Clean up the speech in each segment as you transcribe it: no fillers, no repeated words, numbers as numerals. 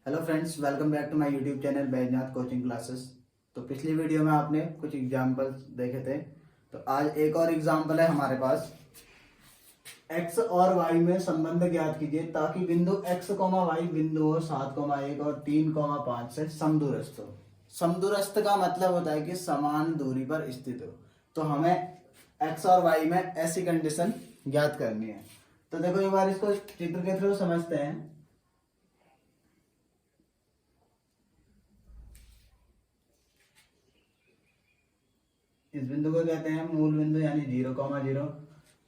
Hello friends, welcome back to my YouTube channel Baijnath coaching classes. तो पिछली video में आपने कुछ एग्जाम्पल्स देखे थे, तो आज एक और एग्जाम्पल है हमारे पास। x और y में संबंध ज्ञात कीजिए ताकि बिंदु x, y बिंदुओं 7,1 और 3,5 से समदूरस्थ हो। समदूरस्थ का मतलब होता है कि समान दूरी पर स्थित हो। तो हमें x और y में ऐसी कंडीशन ज्ञात करनी है। तो देखो एक बार इसको चित्र के थ्रू समझते हैं। इस बिंदु को कहते हैं मूल बिंदु यानी 0,0।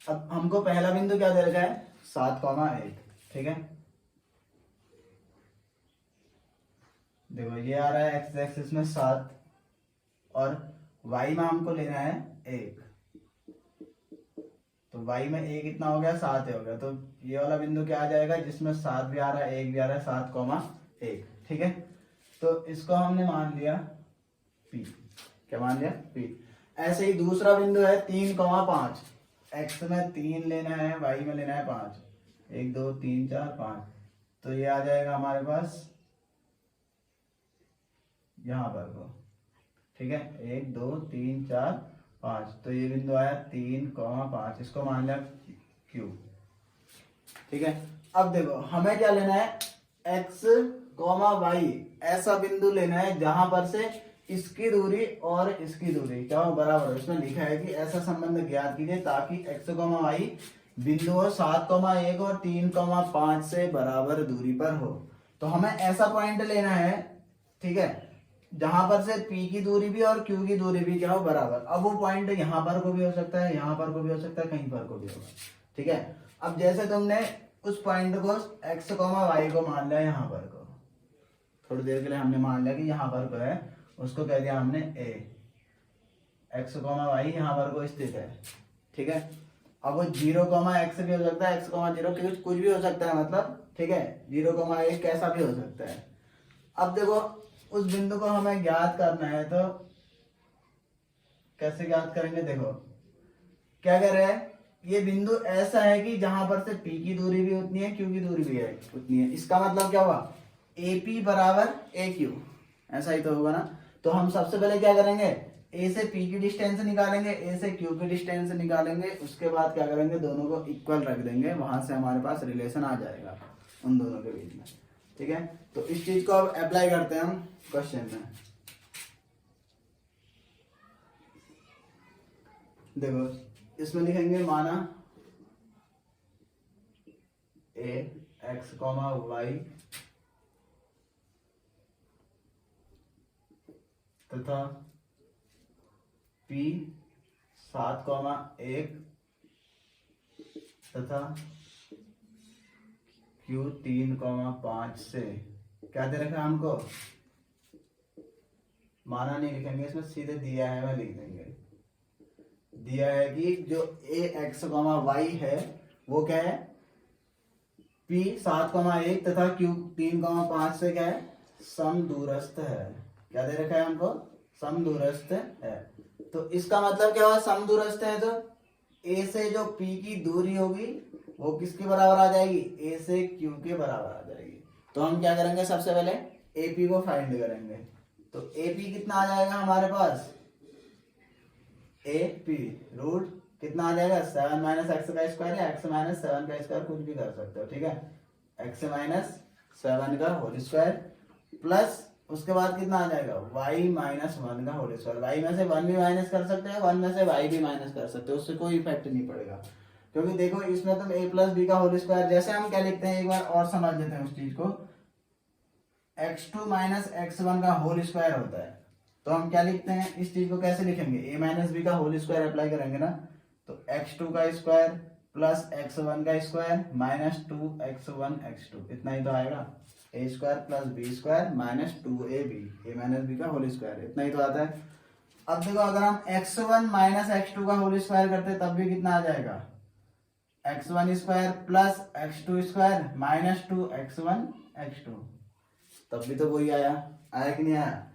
अब हमको पहला बिंदु क्या दे रखा है, 7,1। ठीक है, देखो ये आ रहा है एक्स एक्सिस में 7 और वाई में हमको लेना है 1। तो वाई में 1 कितना हो गया, 7 हो गया। तो ये वाला बिंदु क्या आ जाएगा जिसमें 7 भी आ रहा है 1 भी आ रहा है, 7,1। ठीक है, तो इसको हमने मान लिया P। क्या मान लिया, P। ऐसे ही दूसरा बिंदु है 3,5। एक्स में 3 लेना है, वाई में लेना है 5। 1 2 3 4 5। तो ये आ जाएगा हमारे पास यहाँ पर को। ठीक है, 1 2 3 4 5। तो ये बिंदु आया 3,5, इसको मान लिया Q। ठीक है, अब देखो हमें क्या लेना है, x, y ऐसा बिंदु लेना है जहां पर से इसकी दूरी और इसकी दूरी क्या हो, बराबर हो। इसमें लिखा है कि ऐसा संबंध ज्ञात कीजिए ताकि x, y बिंदुओं 7,1 और 3,5 से बराबर दूरी पर हो। तो हमें ऐसा पॉइंट लेना है, ठीक है, जहां पर से P की दूरी भी और Q की दूरी भी क्या हो, बराबर। अब वो पॉइंट यहाँ पर को भी हो सकता है, यहाँ पर को भी हो सकता है, कहीं पर को भी होगा। ठीक है, अब जैसे तुमने उस पॉइंट को x, y को मान लिया यहाँ पर को, थोड़ी देर के लिए हमने मान लिया कि यहाँ पर को है, उसको कह दिया हमने a। x, y यहाँ पर को स्थित है। ठीक है, अब वो 0,x भी हो सकता है, x, 0 कुछ भी हो सकता है, मतलब ठीक है, 0,1 कैसा भी हो सकता है। अब देखो उस बिंदु को हमें ज्ञात करना है, तो कैसे ज्ञात करेंगे, देखो क्या कह रहे हैं, ये बिंदु ऐसा है कि जहां पर से P की दूरी भी उतनी है, Q की दूरी भी है उतनी है। इसका मतलब क्या हुआ, AP बराबर AQ, ऐसा ही तो होगा ना। तो हम सबसे पहले क्या करेंगे, A से P की डिस्टेंस निकालेंगे, A से Q की डिस्टेंस निकालेंगे, उसके बाद क्या करेंगे, दोनों को इक्वल रख देंगे, वहां से हमारे पास रिलेशन आ जाएगा उन दोनों के बीच में। ठीक है, तो इस चीज को अब अप्लाई करते हैं हम क्वेश्चन में। देखो इसमें लिखेंगे माना a x, y तथा p 7,1 तथा q 3,5 से क्या दे रखा है हमको, माना नहीं लिखेंगे, इसमें सीधे दिया है मैं लिख देंगे। दिया है कि जो a x, y है वो क्या है, P 7,1 तथा Q 3,5 से क्या है, समदूरस्थ है। क्या दे रखा है हमको, समदूरस्थ है। तो इसका मतलब क्या हुआ, समदूरस्थ है तो A से जो P की दूरी होगी वो किसके बराबर आ जाएगी, A से Q के बराबर आ जाएगी। तो हम क्या करेंगे, सबसे पहले AP को फाइंड करेंगे। तो AP कितना आ जाएगा हमारे पास, AP रूट कितना आ जाएगा, 7 माइनस एक्स का स्क्वायर या x माइनस 7 का स्क्वायर, कुछ भी कर सकते हो। ठीक है, x माइनस 7 का होल स्क्वायर प्लस उसके बाद कितना आ जाएगा, y माइनस 1 का होल स्क्वायर। y में से 1 भी माइनस कर सकते हैं, 1 में से y भी माइनस कर सकते हो, उससे कोई इफेक्ट नहीं पड़ेगा। क्योंकि देखो इसमें तुम a प्लस बी का होल स्क्वायर, जैसे हम क्या लिखते हैं एक बार और समझ लेते हैं उस चीज को, x2 माइनस x1 का होल स्क्वायर होता है। तो हम क्या लिखते हैं, इस चीज को कैसे लिखेंगे, a माइनस बी का होल स्क्वायर अप्लाई करेंगे ना। तो x2 का स्क्वायर प्लस x1 का स्क्वायर माइनस 2x1 x2, इतना ही तो आएगा। a square plus B square minus 2ab, a minus B का होल स्क्वायर, इतना ही तो आता है। अब देखो अगर हम x1 माइनस x2 का होल स्क्वायर करते तब भी कितना आ जाएगा, x1 square plus x2 square minus 2x1 x2, तब भी तो वही आया, आया कि नहीं आया,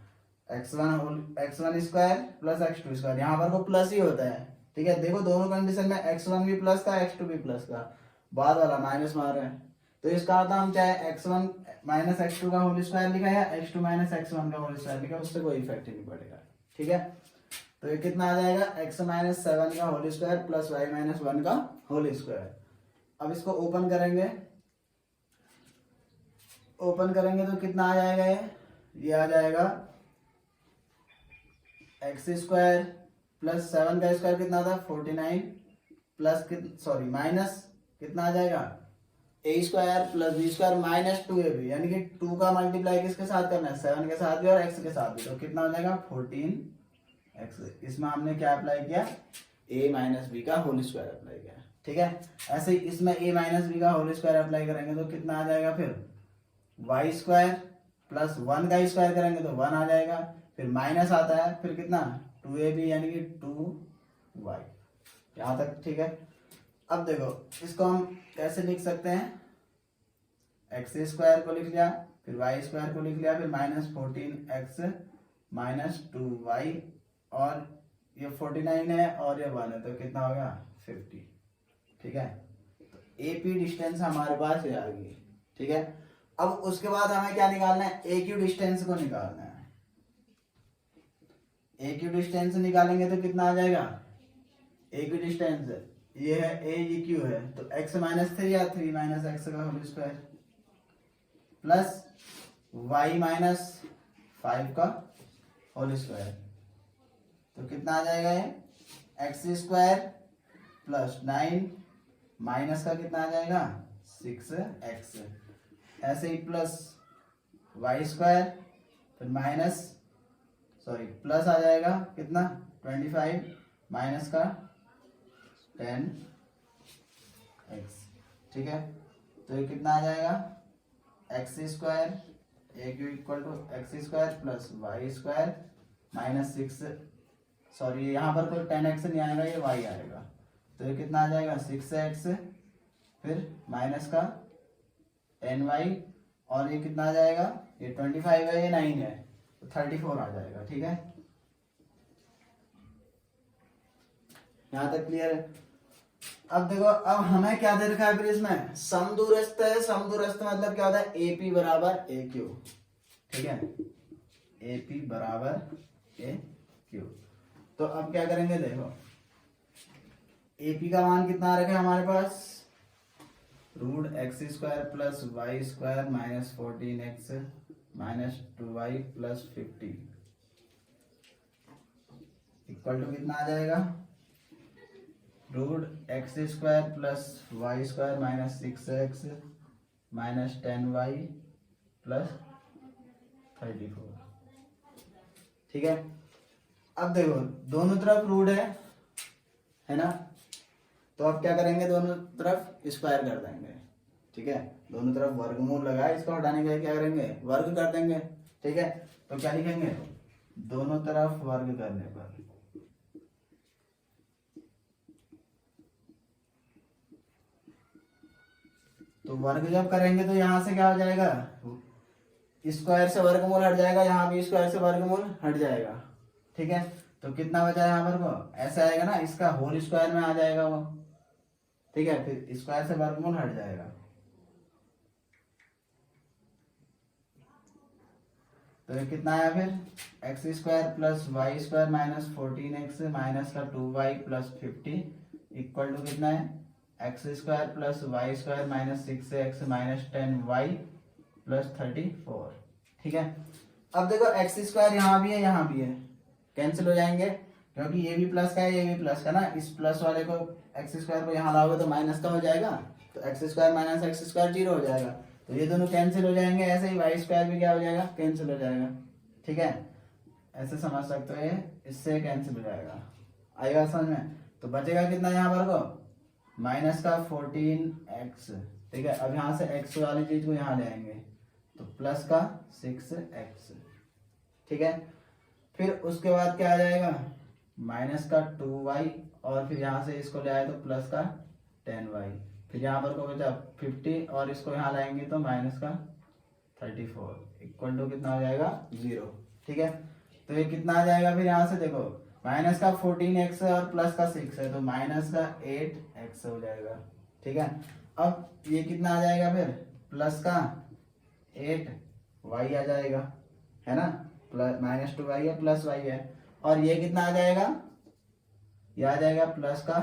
x1 square plus x2 square, यहाँ पर को प्लस ही होता है। ठीक है, देखो दोनों कंडीशन में x1 भी प्लस का x2 भी प्लस का, बाद वाला माइनस मार रहे हैं। तो इसका अर्थ हम चाहे x1 माइनस x2 का होल स्क्वायर लिखा या x2 माइनस x1 का होल स्क्वायर लिखा, उससे कोई इफेक्ट नहीं पड़ेगा। ठीक है, तो ये कितना आ जाएगा, x माइनस 7 का whole square plus y minus 1 का होल स्क्वायर। अब इसको ओपन करेंगे, ओपन करेंगे तो कितना आ जाएगा, ये आ जाएगा एक्स स्क्वायर प्लस 7 का स्क्वायर कितना था 49 प्लस सॉरी माइनस कितना आ जाएगा A square plus B square minus 2ab, यानी कि 2 का मल्टीप्लाई किसके साथ करना है, 7 के साथ भी और x के साथ भी, तो कितना हो जाएगा 14x। इसमें हमने क्या अप्लाई किया, a माइनस बी का होल स्क्वायर अप्लाई किया। ठीक है, ऐसे ही इसमें a माइनस बी का होल स्क्वायर अप्लाई करेंगे तो कितना आ जाएगा, फिर वाई स्क्वायर प्लस 1 का स्क्वायर करेंगे तो 1 आ जाएगा, फिर माइनस आता है, फिर कितना 2ab यानी कि 2y, यहाँ तक। ठीक है, अब देखो इसको हम कैसे लिख सकते हैं, एक्स स्क्वायर को लिख लिया, फिर वाई स्क्वायर को लिख लिया, फिर माइनस 14x माइनस 2y, और ये 49 है और ये 1 है, तो कितना हो गया 50। ठीक है, तो AP डिस्टेंस हमारे पास ये आ गई। ठीक है, अब उसके बाद हमें क्या निकालना है, AQ डिस्टेंस को निकालना है। AQ डिस्टेंस निकालेंगे तो कितना आ जाएगा, AQ डिस्टेंस ये है AEQ है, तो x माइनस 3 या 3 माइनस एक्स का whole square plus y minus 5 का होल स्क्वायर, तो कितना आ जाएगा, ये एक्स स्क्वायर प्लस 9 माइनस का कितना आ जाएगा 6x, ऐसे ही प्लस वाई स्क्वायर फिर माइनस सॉरी प्लस आ जाएगा कितना 25 माइनस का 10x। ठीक है, तो ये कितना आ जाएगा X square A Q equal to X square plus Y square minus 6 sorry यहाँ पर कोई 10x नहीं आएगा, ये y आएगा, तो ये कितना आ जाएगा 6x फिर माइनस का 10y, और ये कितना आ जाएगा, ये 25 है, ये 9 है, तो 34 आ जाएगा। ठीक है, यहाँ तक क्लियर है। अब देखो, अब हमें क्या दे रखा है फिर इसमें, समदूरस्थ है, समदूरस्थ मतलब क्या होता है AP बराबर AQ। ठीक है, AP बराबर AQ, तो अब क्या करेंगे, देखो AP का मान कितना रखे हमारे पास, root X square plus Y square minus 14x minus 2y plus 50 equal to कितना आ जाएगा, root X square plus Y square minus 6x minus 10y plus 34। ठीक है, अब देखो दोनों तरफ रूट है ना, तो अब क्या करेंगे, दोनों तरफ स्क्वायर कर देंगे। ठीक है, दोनों तरफ वर्गमूल लगा है, इसको हटाने के लिए क्या करेंगे, वर्ग कर देंगे। ठीक है, तो क्या लिखेंगे, दोनों तरफ वर्ग करने पर तो वर्ग जब करेंगे तो यहां से क्या हो जाएगा, स्क्वायर से वर्गमूल हट जाएगा, यहाँ भी स्क्वायर से वर्गमूल हट जाएगा। ठीक है, तो कितना बचा यहाँ पर को, ऐसा आएगा ना, इसका होल स्क्वायर में आ जाएगा वो। ठीक है, फिर स्क्वायर से वर्गमूल हट जाएगा, तो ये कितना आया फिर X square plus Y square minus 14x minus का 2y प्लस 50 इक्वल टू कितना है, X square plus Y square minus 6x minus 10y plus 34। ठीक है, अब देखो एक्स स्क्वायर यहाँ भी है, यहाँ भी है, कैंसिल हो जाएंगे, क्योंकि ये भी प्लस का है, ये भी प्लस का ना, इस प्लस वाले को एक्स स्क्वायर को यहाँ लाओगे तो माइनस का हो जाएगा, तो x square minus x square 0 हो जाएगा, तो ये दोनों कैंसिल हो जाएंगे। ऐसे ही वाई स्क्वायर भी क्या हो जाएगा, कैंसिल हो जाएगा। ठीक है, ऐसे समझ सकते हो, ये इससे कैंसिल हो जाएगा, आएगा समझ में। तो बचेगा कितना यहाँ पर को, माइनस का 14x। ठीक है, अब यहाँ से x वाली चीज को यहाँ ले आएंगे तो प्लस का 6x। ठीक है, फिर उसके बाद क्या आ जाएगा, माइनस का 2y, और फिर यहाँ से इसको ले आए तो प्लस का 10y, फिर यहाँ पर को बचा 50, और इसको यहाँ लाएंगे तो माइनस का 34 इक्वल टू कितना हो जाएगा 0। ठीक है, तो ये कितना आ जाएगा, फिर यहाँ से देखो माइनस का 14x और प्लस का 6 है, तो माइनस का 8x हो जाएगा। ठीक है, अब ये कितना आ जाएगा, फिर प्लस का 8y आ जाएगा, है ना, प्लस -2y है प्लस y है, और ये कितना आ जाएगा, ये आ जाएगा प्लस का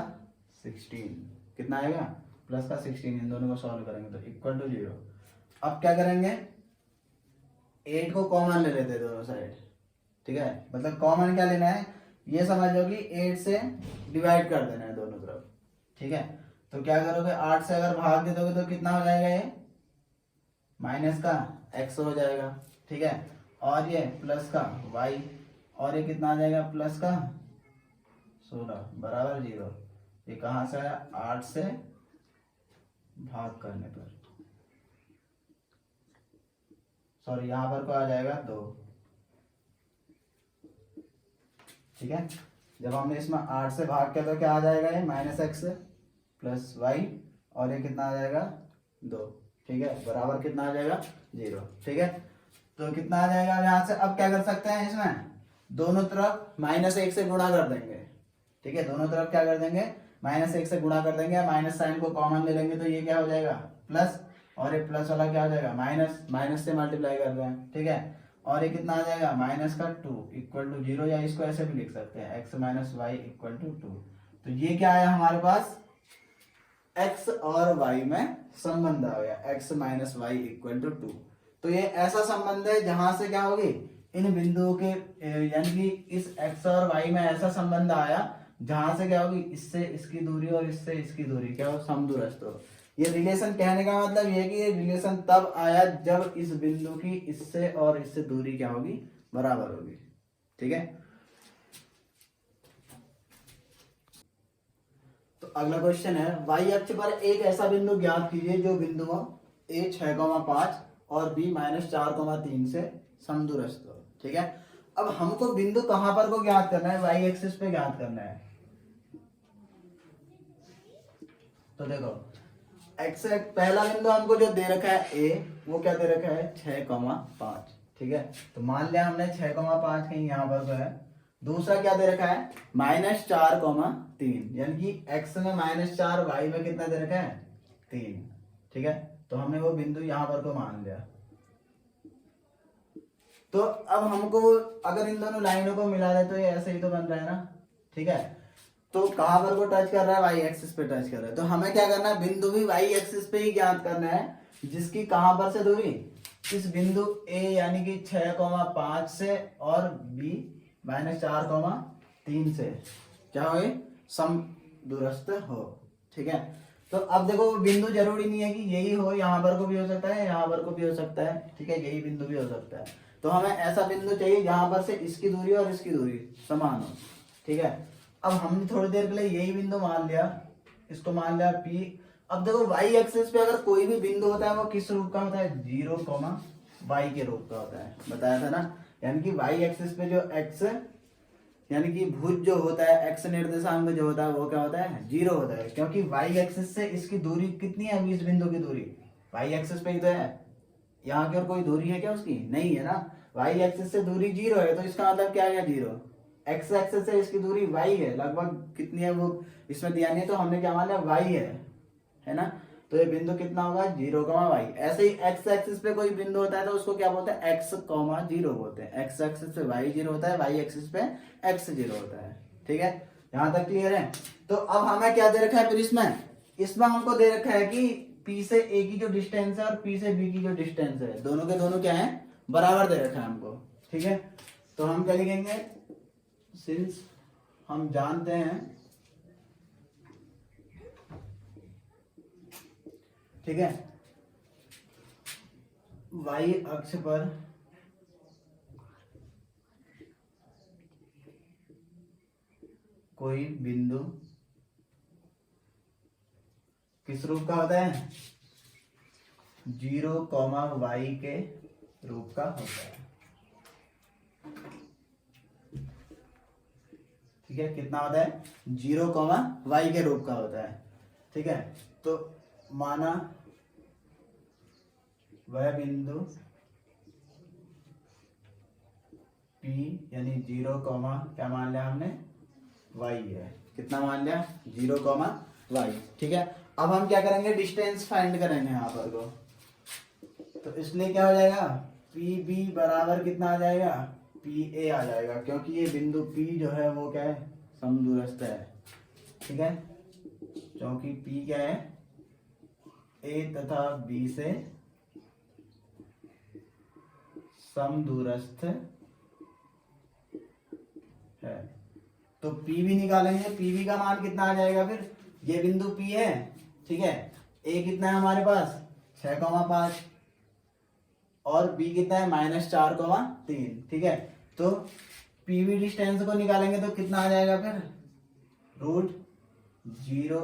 16, कितना आएगा प्लस का 16, इन दोनों को सॉल्व करेंगे तो इक्वल टू 0। अब क्या करेंगे, 8 को कॉमन ले लेते हैं दोनों साइड, ठीक है, मतलब कॉमन क्या लेना है, ये समझ लो कि 8 से डिवाइड कर देना है दोनों तरफ, ठीक है। तो क्या करोगे, 8 से अगर भाग दे दोगे तो कितना हो जाएगा, ये माइनस का x हो जाएगा, ठीक है, और ये प्लस का y, और ये कितना आ जाएगा प्लस का 16 बराबर 0। ये कहाँ से आया, 8 से भाग करने पर, सॉरी यहाँ पर को आ जाएगा 2, ठीक है। जब हमने इसमें 8 से भाग किया तो क्या आ जाएगा, ये -x प्लस y, और ये कितना आ जाएगा 2, ठीक है, बराबर कितना आ जाएगा 0, ठीक है। तो कितना आ जाएगा यहाँ से, अब क्या कर सकते हैं, इसमें दोनों तरफ -1 से गुणा कर देंगे, ठीक है, दोनों तरफ क्या कर देंगे, -1 से गुणा कर देंगे, माइनस साइन को कॉमन ले लेंगे तो ये क्या हो जाएगा प्लस, और ये प्लस वाला क्या हो जाएगा माइनस, माइनस से मल्टीप्लाई कर रहे हैं, ठीक है, और ये कितना आ जाएगा -2 इक्वल टू 0, या इसको ऐसे भी लिख सकते हैं x - y इक्वल टू 2। तो ये क्या आया हमारे पास, x और y में संबंध आ गया, x - y इक्वल टू 2। तो ये ऐसा संबंध है जहां से क्या होगी, इन बिंदुओं के यानी कि इस x और y में ऐसा संबंध आया जहां से क्या होगी, इससे इसकी दूरी और इससे इसकी दूरी क्या हो, समदूरस्थ हो। ये रिलेशन कहने का मतलब ये है कि ये रिलेशन तब आया जब इस बिंदु की इससे और इससे दूरी क्या होगी, बराबर होगी, ठीक है। तो अगला क्वेश्चन है, y अक्ष पर एक ऐसा बिंदु ज्ञात कीजिए जो बिंदुओं a 6,5 और b -4,3 से समदूरस्थ हो, ठीक है। अब हमको बिंदु कहां पर को ज्ञात करना है, y एक्सिस पे ज्ञात करना है। तो देखो x पहला बिंदु हमको जो दे रखा है a, वो क्या दे रखा है 6,5, ठीक है। तो मान लिया हमने 6,5 कहीं यहाँ पर तो है। दूसरा क्या दे रखा है -4,3, यानी कि x में -4, y में कितना दे रखा है 3, ठीक है। तो हमने वो बिंदु यहाँ पर को मान लिया। तो अब हमको अगर इन दोनों लाइनों को मिला दे तो ये ऐसे ही तो बन रहा है ना, ठीक है। तो कहां पर को टच कर रहा है, वाई एक्सिस पे टच कर रहा है। तो हमें क्या करना है, बिंदु भी वाई एक्सिस पे ही ज्ञात करना है, जिसकी कहां पर से दूरी, इस बिंदु ए यानी कि 6,5 से और बी -4,3 से क्या हो, समदूरस्थ हो, ठीक है। तो अब देखो बिंदु जरूरी नहीं है कि यही हो, यहाँ पर को भी हो सकता है, यहाँ पर को भी हो सकता है, ठीक है, यही बिंदु भी हो सकता है। तो हमें ऐसा बिंदु चाहिए जहां पर से इसकी दूरी और इसकी दूरी समान हो, ठीक है। अब हमने थोड़ी देर के लिए यही बिंदु मान लिया, इसको मान लिया P। अब देखो y एक्सिस पे अगर कोई भी बिंदु होता है वो किस रूप का होता है, 0, y के रूप का होता है, बताया था ना। यानी कि y एक्सिस पे जो x यानी कि भुज जो होता है, x निर्देशांक जो होता है वो क्या होता है 0 होता है, क्योंकि y एक्सिस से इसकी दूरी कितनी है, इस बिंदु की दूरी y एक्सिस पे ही तो है। यहाँ की और कोई दूरी है क्या उसकी, नहीं है ना। y एक्सिस से दूरी 0 है, तो इसका मतलब क्या है 0। x एक्सिस से इसकी दूरी y है, लगभग कितनी है वो इसमें दिया नहीं, तो हमने क्या मान लिया y है ना। तो ये बिंदु कितना होगा 0, y। ऐसे ही x एक्सिस पे कोई बिंदु होता है तो उसको क्या बोलते हैं, x, 0 बोलते हैं। x एक्सिस पे y 0 होता है, y एक्सिस पे x 0 होता है, ठीक है। यहाँ तक क्लियर है। तो अब हमें क्या दे रखा है, फिर इसमें हमको दे रखा है कि P से A की जो डिस्टेंस है और P से B की जो डिस्टेंस है, दोनों के दोनों क्या है, बराबर दे रखा है हमको, ठीक है। तो हम क्या लिखेंगे, सिंस हम जानते हैं, ठीक है, y अक्ष पर कोई बिंदु किस रूप का होता है, 0, y के रूप का होता है, ठीक है। कितना होता है 0, y के रूप का होता है, ठीक है। तो माना वह बिंदु P यानी 0, क्या मान लिया हमने y है, कितना मान लिया 0, y, ठीक है। अब हम क्या करेंगे, डिस्टेंस फाइंड करेंगे यहाँ पर को, तो इसलिए क्या हो जाएगा, पी बी बराबर कितना आ जाएगा, पी ए आ जाएगा, क्योंकि ये बिंदु पी जो है वो क्या है, समदूरस्थ है। ठीक है, क्योंकि पी क्या है, ए तथा बी से समदूरस्थ है। तो पी भी निकालेंगे, पी भी का मान कितना आ जाएगा फिर, ये बिंदु पी है, ठीक है, ए कितना है हमारे पास 6,5 और बी कितना है -4,3। ठीक है, तो पीवी डिस्टेंस को निकालेंगे तो कितना आ जाएगा फिर, √0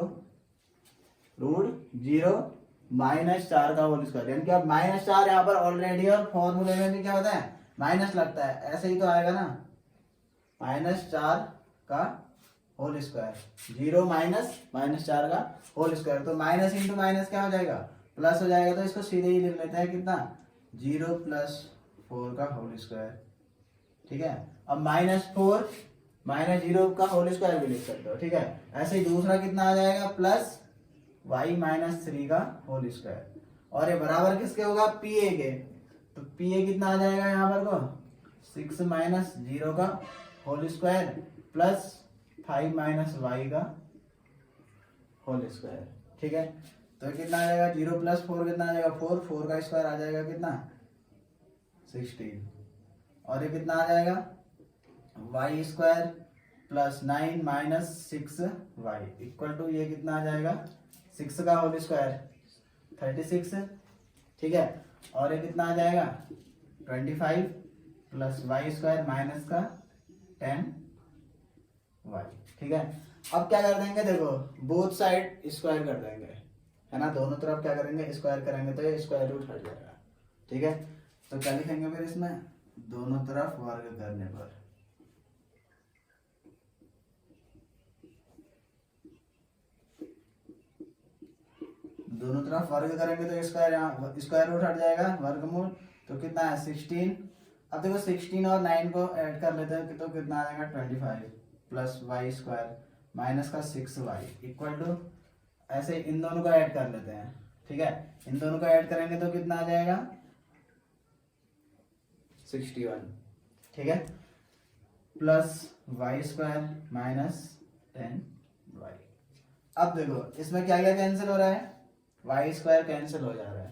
-4 का होल स्क्वायर, यानी कि अब -4 यहाँ पर ऑलरेडी, और फॉर्मूले में भी क्या होता है माइनस लगता है, ऐसे ही तो आएगा ना, -4 का होल स्क्वायर, 0 -4 का होल स्क्वायर, तो माइनस इंटू माइनस क्या हो जाएगा, प्लस हो जाएगा। तो इसको सीधे ही लिख लेते हैं कितना, 0 + 4 का होल स्क्वायर। ठीक है, अब -4 -0 का होल स्क्वायर भी लिख सकते हो। ठीक है, ऐसे ही दूसरा कितना आ जाएगा, +y -3 का होल स्क्वायर, और ये बराबर किसके होगा, पी ए के। तो पी ए कितना आ जाएगा यहाँ पर को, 6 - 0 का होल स्क्वायर प्लस 5 - y का होल स्क्वायर। ठीक है, तो कितना आ जाएगा, 0 + 4 कितना आ जाएगा, 4 का स्क्वायर आ जाएगा कितना, 16, और ये कितना आ जाएगा, y² + 9 - 6y = ये कितना आ जाएगा, 6 का होल स्क्वायर 36। ठीक है, और ये कितना आ जाएगा, 25 + y² माइनस का 10y। ठीक है, अब क्या कर देंगे, देखो बोथ साइड स्क्वायर कर देंगे, है ना, दोनों तरफ क्या करेंगे, स्क्वायर करेंगे, तो ये स्क्वायर रूट हट जाएगा। ठीक है, तो क्या लिखेंगे फिर इसमें, दोनों तरफ वर्ग करने पर, दोनों तरफ वर्ग करेंगे तो स्क्वायर रूट हट जाएगा, वर्गमूल, तो कितना है 16। अब देखो 16 और 9 को ऐड कर लेते हैं तो कितना आ जाएगा, 25 + y² माइनस का 6y = ऐसे इन दोनों को ऐड कर लेते हैं। ठीक है, इन दोनों को ऐड करेंगे तो कितना आ जाएगा, 61। ठीक है, प्लस y² माइनस 10y। अब देखो इसमें क्या क्या कैंसिल हो रहा है, y² कैंसिल हो जा रहा है,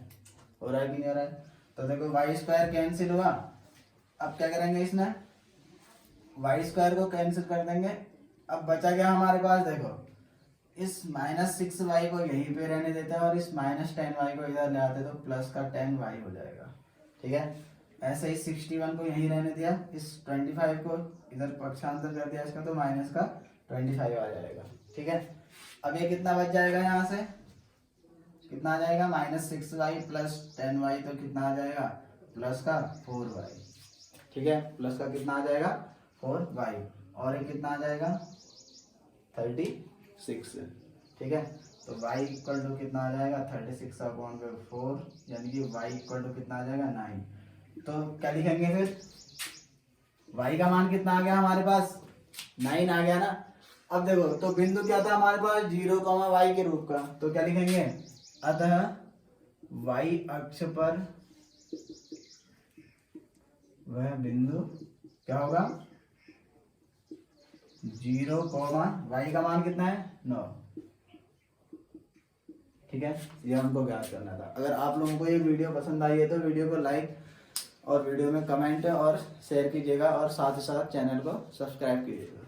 कि नहीं हो रहा है, तो देखो y² कैंसिल हुआ। अब क्या करेंगे, इसमें y² को कैंसिल कर देंगे। अब बचा क्या हमारे पास, देखो इस -6y को यहीं पे रहने देते हैं और इस -10y को इधर ले आते तो प्लस का 10y हो जाएगा। ठीक है, ऐसे ही 61 को यहीं रहने दिया, इस 25 को इधर पक्षांतर कर दिया इसका, तो माइनस का 25 आ जाएगा। ठीक है, अब ये कितना बच जाएगा, यहाँ से कितना आ जाएगा, -6y + 10y, तो कितना आ जाएगा, प्लस का 4y। ठीक है, प्लस का कितना आ जाएगा, 4y, और ये कितना आ जाएगा, 36। ठीक है, तो y = कितना आ जाएगा, 36/4, यानी कि y = कितना आ जाएगा, 9। तो क्या लिखेंगे फिर, y का मान कितना आ गया हमारे पास, 9 आ गया ना। अब देखो तो बिंदु क्या था हमारे पास, 0, y के रूप का, तो क्या लिखेंगे, अतः y अक्ष पर वह बिंदु क्या होगा, 0, y का मान कितना है, 9। ठीक है, ये हमको ज्ञात करना था। अगर आप लोगों को ये वीडियो पसंद आई है तो वीडियो को लाइक और वीडियो में कमेंट और शेयर कीजिएगा, और साथ ही साथ चैनल को सब्सक्राइब कीजिएगा।